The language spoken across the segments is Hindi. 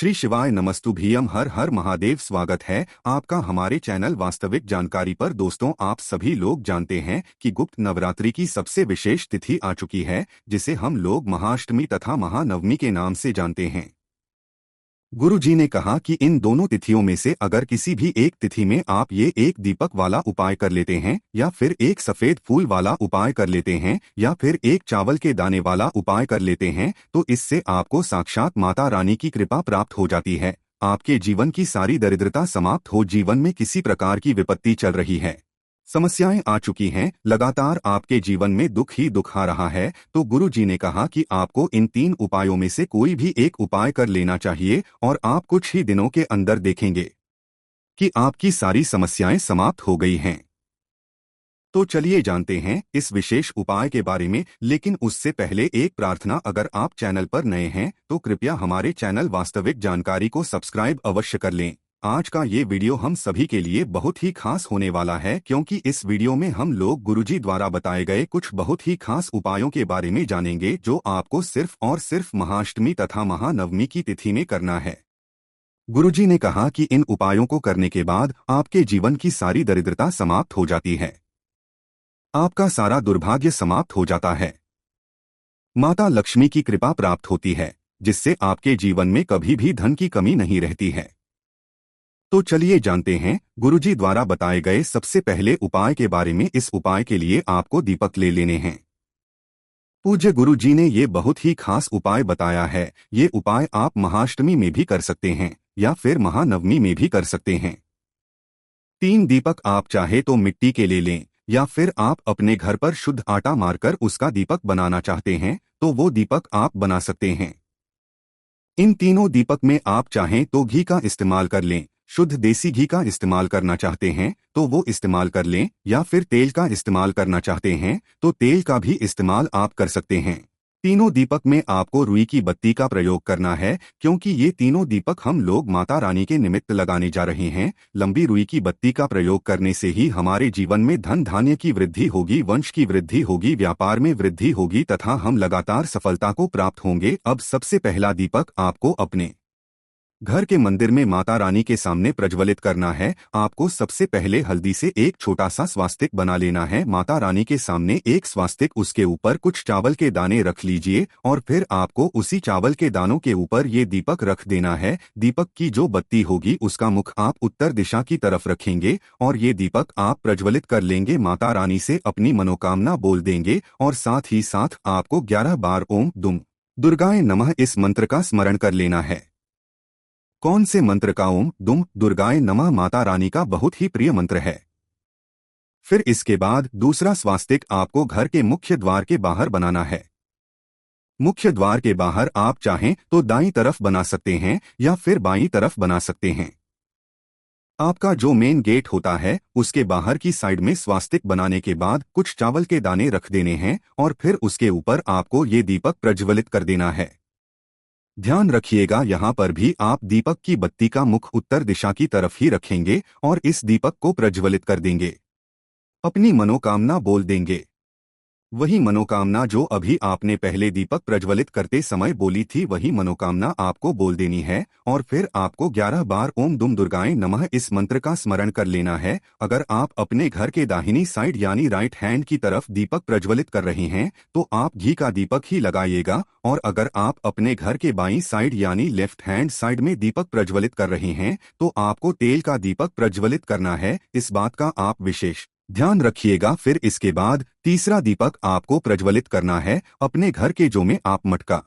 श्री शिवाय नमस्तुभ्यम हर हर महादेव। स्वागत है आपका हमारे चैनल वास्तविक जानकारी पर। दोस्तों, आप सभी लोग जानते हैं कि गुप्त नवरात्रि की सबसे विशेष तिथि आ चुकी है, जिसे हम लोग महाअष्टमी तथा महानवमी के नाम से जानते हैं। गुरु जी ने कहा कि इन दोनों तिथियों में से अगर किसी भी एक तिथि में आप ये एक दीपक वाला उपाय कर लेते हैं, या फिर एक सफेद फूल वाला उपाय कर लेते हैं, या फिर एक चावल के दाने वाला उपाय कर लेते हैं, तो इससे आपको साक्षात माता रानी की कृपा प्राप्त हो जाती है। आपके जीवन की सारी दरिद्रता समाप्त हो, जीवन में किसी प्रकार की विपत्ति चल रही है, समस्याएं आ चुकी हैं, लगातार आपके जीवन में दुख ही दुख आ रहा है, तो गुरु जी ने कहा कि आपको इन 3 उपायों में से कोई भी एक उपाय कर लेना चाहिए और आप कुछ ही दिनों के अंदर देखेंगे कि आपकी सारी समस्याएं समाप्त हो गई हैं। तो चलिए जानते हैं इस विशेष उपाय के बारे में, लेकिन उससे पहले एक प्रार्थना। अगर आप चैनल पर नए हैं तो कृपया हमारे चैनल वास्तविक जानकारी को सब्सक्राइब अवश्य कर लें। आज का ये वीडियो हम सभी के लिए बहुत ही खास होने वाला है, क्योंकि इस वीडियो में हम लोग गुरुजी द्वारा बताए गए कुछ बहुत ही खास उपायों के बारे में जानेंगे, जो आपको सिर्फ और सिर्फ महाअष्टमी तथा महानवमी की तिथि में करना है। गुरुजी ने कहा कि इन उपायों को करने के बाद आपके जीवन की सारी दरिद्रता समाप्त हो जाती है, आपका सारा दुर्भाग्य समाप्त हो जाता है, माता लक्ष्मी की कृपा प्राप्त होती है, जिससे आपके जीवन में कभी भी धन की कमी नहीं रहती है। तो चलिए जानते हैं गुरुजी द्वारा बताए गए सबसे पहले उपाय के बारे में। इस उपाय के लिए आपको दीपक ले लेने हैं। पूज्य गुरुजी ने ये बहुत ही खास उपाय बताया है। ये उपाय आप महाअष्टमी में भी कर सकते हैं या फिर महानवमी में भी कर सकते हैं। 3 दीपक आप चाहे तो मिट्टी के ले लें, या फिर आप अपने घर पर शुद्ध आटा मारकर उसका दीपक बनाना चाहते हैं तो वो दीपक आप बना सकते हैं। इन तीनों दीपक में आप चाहें तो घी का इस्तेमाल कर लें। शुद्ध देसी घी का इस्तेमाल करना चाहते हैं तो वो इस्तेमाल कर लें, या फिर तेल का इस्तेमाल करना चाहते हैं तो तेल का भी इस्तेमाल आप कर सकते हैं। तीनों दीपक में आपको रुई की बत्ती का प्रयोग करना है, क्योंकि ये तीनों दीपक हम लोग माता रानी के निमित्त लगाने जा रहे हैं। लंबी रुई की बत्ती का प्रयोग करने से ही हमारे जीवन में धन धान्य की वृद्धि होगी, वंश की वृद्धि होगी, व्यापार में वृद्धि होगी तथा हम लगातार सफलता को प्राप्त होंगे। अब सबसे पहला दीपक आपको अपने घर के मंदिर में माता रानी के सामने प्रज्वलित करना है। आपको सबसे पहले हल्दी से एक छोटा सा स्वास्तिक बना लेना है। माता रानी के सामने एक स्वास्तिक, उसके ऊपर कुछ चावल के दाने रख लीजिए और फिर आपको उसी चावल के दानों के ऊपर ये दीपक रख देना है। दीपक की जो बत्ती होगी उसका मुख आप उत्तर दिशा की तरफ रखेंगे और ये दीपक आप प्रज्वलित कर लेंगे। माता रानी से अपनी मनोकामना बोल देंगे और साथ ही साथ आपको 11 बार ओम दुम दुर्गाए नमः इस मंत्र का स्मरण कर लेना है। कौन से मंत्र का? ओम दुम दुर्गाए नमः माता रानी का बहुत ही प्रिय मंत्र है। फिर इसके बाद दूसरा स्वास्तिक आपको घर के मुख्य द्वार के बाहर बनाना है। मुख्य द्वार के बाहर आप चाहें तो दाईं तरफ बना सकते हैं या फिर बाईं तरफ बना सकते हैं। आपका जो मेन गेट होता है उसके बाहर की साइड में स्वास्तिक बनाने के बाद कुछ चावल के दाने रख देने हैं और फिर उसके ऊपर आपको ये दीपक प्रज्वलित कर देना है। ध्यान रखिएगा, यहाँ पर भी आप दीपक की बत्ती का मुख उत्तर दिशा की तरफ ही रखेंगे और इस दीपक को प्रज्वलित कर देंगे। अपनी मनोकामना बोल देंगे, वही मनोकामना जो अभी आपने पहले दीपक प्रज्वलित करते समय बोली थी, वही मनोकामना आपको बोल देनी है और फिर आपको 11 बार ओम दुम दुर्गाए नमः इस मंत्र का स्मरण कर लेना है। अगर आप अपने घर के दाहिनी साइड यानी राइट हैंड की तरफ दीपक प्रज्वलित कर रहे हैं तो आप घी का दीपक ही लगाइएगा, और अगर आप अपने घर के बाईं साइड यानी लेफ्ट हैंड साइड में दीपक प्रज्वलित कर रहे हैं तो आपको तेल का दीपक प्रज्वलित करना है। इस बात का आप विशेष ध्यान रखिएगा। फिर इसके बाद तीसरा दीपक आपको प्रज्वलित करना है अपने घर के जो में आप मटका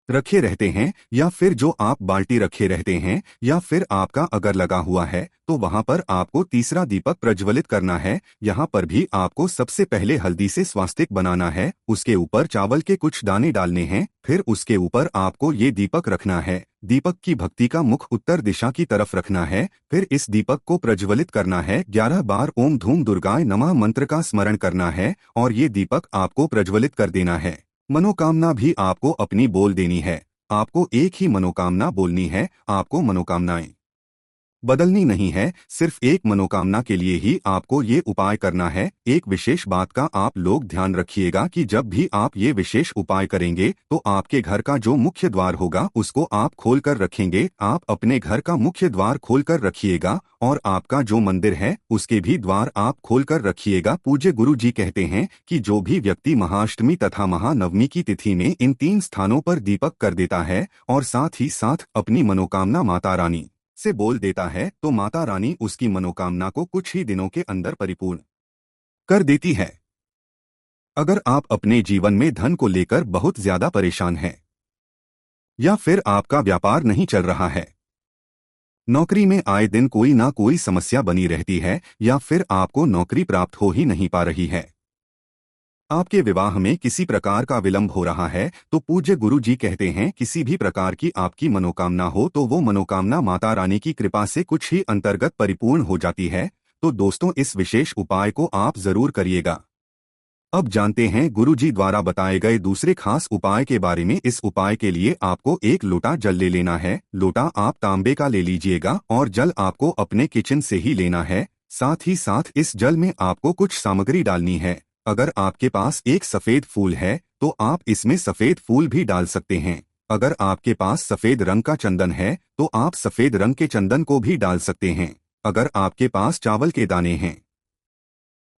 रखे रहते हैं, या फिर जो आप बाल्टी रखे रहते हैं, या फिर आपका अगर लगा हुआ है तो वहां पर आपको तीसरा दीपक प्रज्वलित करना है। यहाँ पर भी आपको सबसे पहले हल्दी से स्वास्तिक बनाना है, उसके ऊपर चावल के कुछ दाने डालने हैं, फिर उसके ऊपर आपको ये दीपक रखना है। दीपक की भक्ति का मुख उत्तर दिशा की तरफ रखना है। फिर इस दीपक को प्रज्वलित करना है। 11 बार ओम धूम दुर्गाए नमः मंत्र का स्मरण करना है और ये दीपक आपको प्रज्वलित कर देना है। मनोकामना भी आपको अपनी बोल देनी है। आपको एक ही मनोकामना बोलनी है। आपको मनोकामनाएं बदलनी नहीं है, सिर्फ एक मनोकामना के लिए ही आपको ये उपाय करना है। एक विशेष बात का आप लोग ध्यान रखिएगा कि जब भी आप ये विशेष उपाय करेंगे तो आपके घर का जो मुख्य द्वार होगा उसको आप खोल कर रखेंगे। आप अपने घर का मुख्य द्वार खोल कर रखिएगा और आपका जो मंदिर है उसके भी द्वार आप खोल कर रखिएगा। पूज्य गुरु जी कहते हैं कि जो भी व्यक्ति महाअष्टमी तथा महानवमी की तिथि में इन 3 स्थानों पर दीपक कर देता है और साथ ही साथ अपनी मनोकामना माता रानी से बोल देता है तो माता रानी उसकी मनोकामना को कुछ ही दिनों के अंदर परिपूर्ण कर देती है। अगर आप अपने जीवन में धन को लेकर बहुत ज्यादा परेशान हैं या फिर आपका व्यापार नहीं चल रहा है, नौकरी में आए दिन कोई ना कोई समस्या बनी रहती है या फिर आपको नौकरी प्राप्त हो ही नहीं पा रही है, आपके विवाह में किसी प्रकार का विलंब हो रहा है, तो पूज्य गुरु जी कहते हैं किसी भी प्रकार की आपकी मनोकामना हो तो वो मनोकामना माता रानी की कृपा से कुछ ही अंतर्गत परिपूर्ण हो जाती है। तो दोस्तों इस विशेष उपाय को आप जरूर करिएगा। अब जानते हैं गुरु जी द्वारा बताए गए दूसरे खास उपाय के बारे में। इस उपाय के लिए आपको एक लोटा जल ले लेना है। लोटा आप तांबे का ले लीजिएगा और जल आपको अपने किचन से ही लेना है। साथ ही साथ इस जल में आपको कुछ सामग्री डालनी है। अगर आपके पास एक सफेद फूल है तो आप इसमें सफेद फूल भी डाल सकते हैं। अगर आपके पास सफेद रंग का चंदन है तो आप सफेद रंग के चंदन को भी डाल सकते हैं। अगर आपके पास चावल के दाने हैं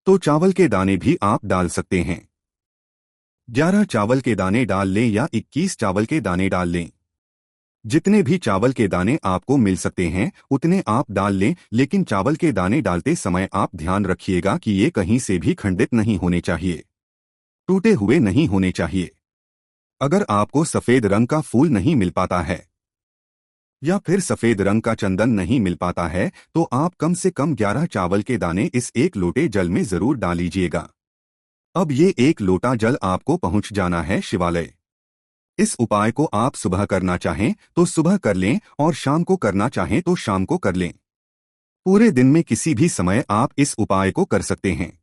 तो चावल के दाने भी आप डाल सकते हैं। 11 चावल के दाने डाल लें या 21 चावल के दाने डाल लें। जितने भी चावल के दाने आपको मिल सकते हैं उतने आप डाल लें, लेकिन चावल के दाने डालते समय आप ध्यान रखिएगा कि ये कहीं से भी खंडित नहीं होने चाहिए, टूटे हुए नहीं होने चाहिए। अगर आपको सफेद रंग का फूल नहीं मिल पाता है या फिर सफेद रंग का चंदन नहीं मिल पाता है तो आप कम से कम 11 चावल के दाने इस एक लोटे जल में जरूर डाल लीजिएगा। अब ये एक लोटा जल आपको पहुंच जाना है शिवालय। इस उपाय को आप सुबह करना चाहें तो सुबह कर लें और शाम को करना चाहें तो शाम को कर लें। पूरे दिन में किसी भी समय आप इस उपाय को कर सकते हैं।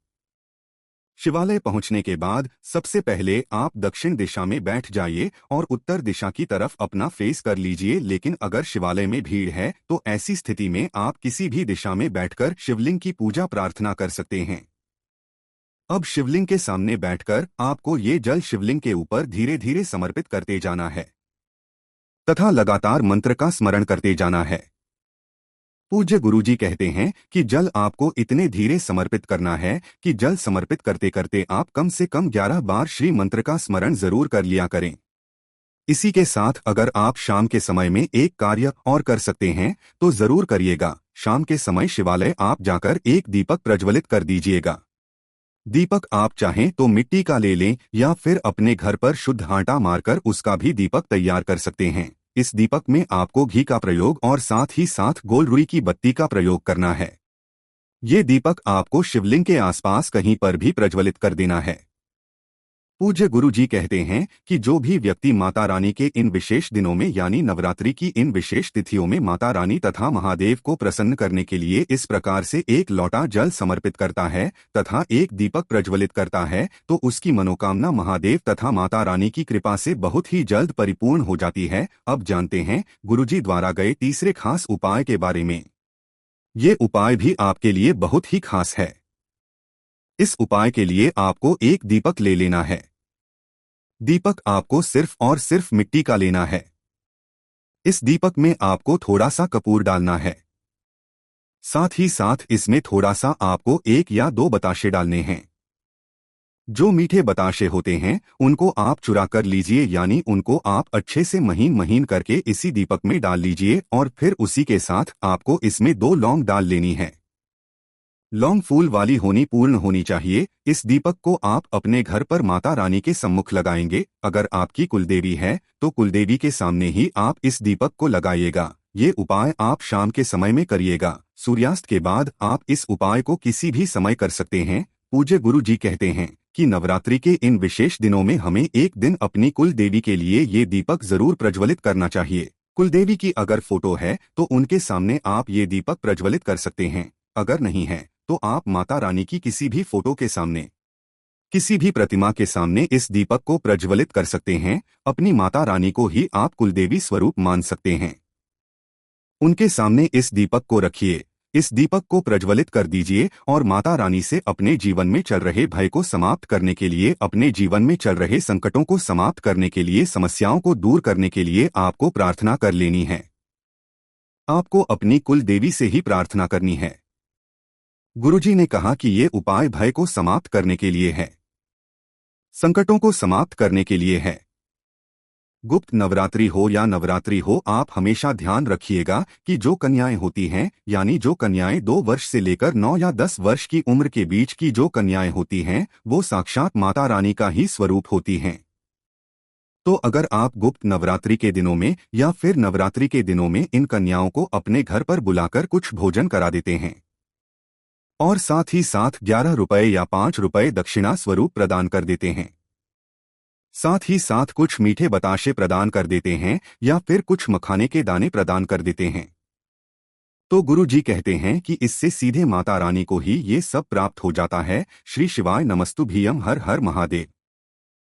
शिवालय पहुंचने के बाद सबसे पहले आप दक्षिण दिशा में बैठ जाइए और उत्तर दिशा की तरफ अपना फेस कर लीजिए। लेकिन अगर शिवालय में भीड़ है तो ऐसी स्थिति में आप किसी भी दिशा में बैठकर शिवलिंग की पूजा प्रार्थना कर सकते हैं। अब शिवलिंग के सामने बैठकर आपको ये जल शिवलिंग के ऊपर धीरे धीरे समर्पित करते जाना है तथा लगातार मंत्र का स्मरण करते जाना है। पूज्य गुरुजी कहते हैं कि जल आपको इतने धीरे समर्पित करना है कि जल समर्पित करते करते आप कम से कम 11 बार श्री मंत्र का स्मरण जरूर कर लिया करें। इसी के साथ अगर आप शाम के समय में एक कार्य और कर सकते हैं तो जरूर करिएगा। शाम के समय शिवालय आप जाकर एक दीपक प्रज्वलित कर दीजिएगा। दीपक आप चाहें तो मिट्टी का ले लें या फिर अपने घर पर शुद्ध आटा मारकर उसका भी दीपक तैयार कर सकते हैं। इस दीपक में आपको घी का प्रयोग और साथ ही साथ गोल रुई की बत्ती का प्रयोग करना है। ये दीपक आपको शिवलिंग के आसपास कहीं पर भी प्रज्वलित कर देना है। पूज्य गुरु जी कहते हैं कि जो भी व्यक्ति माता रानी के इन विशेष दिनों में यानी नवरात्रि की इन विशेष तिथियों में माता रानी तथा महादेव को प्रसन्न करने के लिए इस प्रकार से एक लोटा जल समर्पित करता है तथा एक दीपक प्रज्वलित करता है तो उसकी मनोकामना महादेव तथा माता रानी की कृपा से बहुत ही जल्द परिपूर्ण हो जाती है। अब जानते हैं गुरुजी द्वारा गए तीसरे खास उपाय के बारे में। ये उपाय भी आपके लिए बहुत ही खास है। इस उपाय के लिए आपको एक दीपक ले लेना है। दीपक आपको सिर्फ और सिर्फ मिट्टी का लेना है। इस दीपक में आपको थोड़ा सा कपूर डालना है। साथ ही साथ इसमें थोड़ा सा आपको 1 या 2 बताशे डालने हैं। जो मीठे बताशे होते हैं उनको आप चुरा कर लीजिए, यानी उनको आप अच्छे से महीन महीन करके इसी दीपक में डाल लीजिए और फिर उसी के साथ आपको इसमें 2 लौंग डाल लेनी है। लौंग फूल वाली होनी पूर्ण होनी चाहिए। इस दीपक को आप अपने घर पर माता रानी के सम्मुख लगाएंगे। अगर आपकी कुलदेवी है तो कुलदेवी के सामने ही आप इस दीपक को लगाइएगा। ये उपाय आप शाम के समय में करिएगा। सूर्यास्त के बाद आप इस उपाय को किसी भी समय कर सकते हैं। पूज्य गुरु जी कहते हैं कि नवरात्रि के इन विशेष दिनों में हमें एक दिन अपनी कुलदेवी के लिए ये दीपक जरूर प्रज्वलित करना चाहिए। कुलदेवी की अगर फोटो है तो उनके सामने आप ये दीपक प्रज्वलित कर सकते हैं। अगर नहीं है तो आप माता रानी की किसी भी फोटो के सामने, किसी भी प्रतिमा के सामने इस दीपक को प्रज्वलित कर सकते हैं। अपनी माता रानी को ही आप कुलदेवी स्वरूप मान सकते हैं। उनके सामने इस दीपक को रखिए। इस दीपक को प्रज्वलित कर दीजिए और माता रानी से अपने जीवन में चल रहे भय को समाप्त करने के लिए, अपने जीवन में चल रहे संकटों को समाप्त करने के लिए, समस्याओं को दूर करने के लिए आपको प्रार्थना कर लेनी है। आपको अपनी कुल देवी से ही प्रार्थना करनी है। गुरुजी ने कहा कि ये उपाय भय को समाप्त करने के लिए है, संकटों को समाप्त करने के लिए है। गुप्त नवरात्रि हो या नवरात्रि हो, आप हमेशा ध्यान रखिएगा कि जो कन्याएं होती हैं, यानी जो कन्याएं 2 वर्ष से लेकर 9 या 10 वर्ष की उम्र के बीच की जो कन्याएं होती हैं, वो साक्षात माता रानी का ही स्वरूप होती हैं। तो अगर आप गुप्त नवरात्रि के दिनों में या फिर नवरात्रि के दिनों में इन कन्याओं को अपने घर पर बुलाकर कुछ भोजन करा देते हैं और साथ ही साथ 11 रुपए या 5 रुपए दक्षिणा स्वरूप प्रदान कर देते हैं, साथ ही साथ कुछ मीठे बताशे प्रदान कर देते हैं या फिर कुछ मखाने के दाने प्रदान कर देते हैं, तो गुरु जी कहते हैं कि इससे सीधे माता रानी को ही ये सब प्राप्त हो जाता है। श्री शिवाय नमस्तुभ्यं। हर हर महादेव।